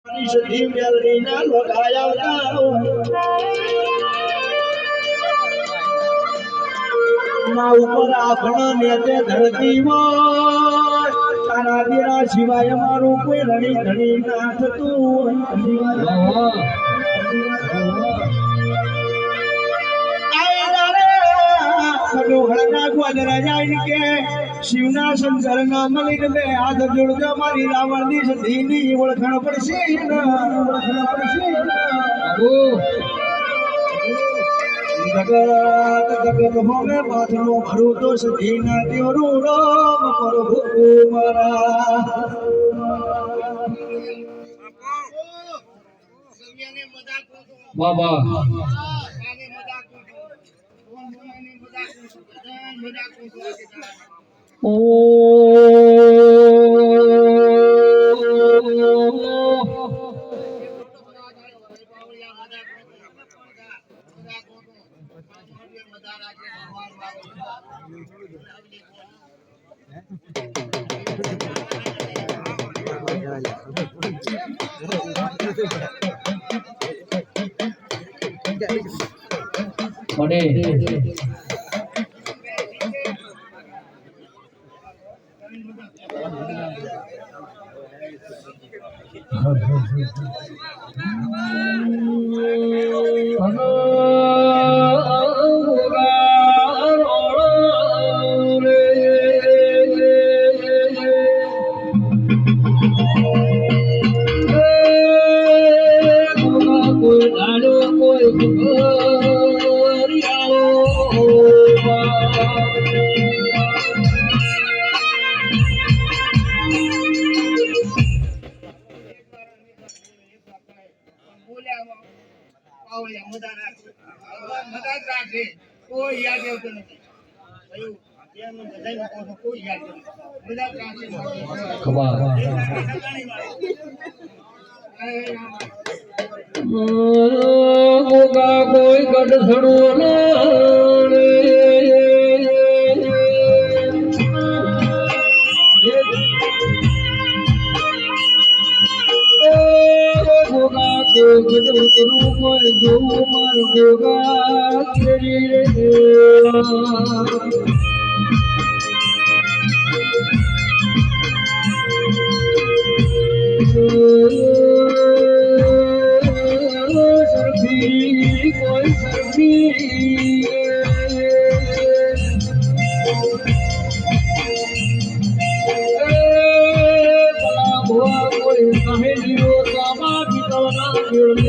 સધી મેલડીના લોકાયા ના ઉપર આખણા નેતે ધરતીમાં તારા દેરા સિવાય મારું કોઈ રણી ધણી ના થતું શિવના શંકર ના મલિક બે હાથ જોડજો મારી રાવણ ની સધીની ઓળખાણ પડશે જગત હોમે પાથરો ભરું તો સધીના દેવરું રામ પ્રભુ મારા બાબા ઓ પડે કોઈ યાદ આવતું નથી કોઈ યાદ કોઈ ગઢસણું કોઈ જોવું મારું ગોગા સરફી કોઈ સરફી ભલા ભુવા કોઈ સહેલીઓ તો આમાં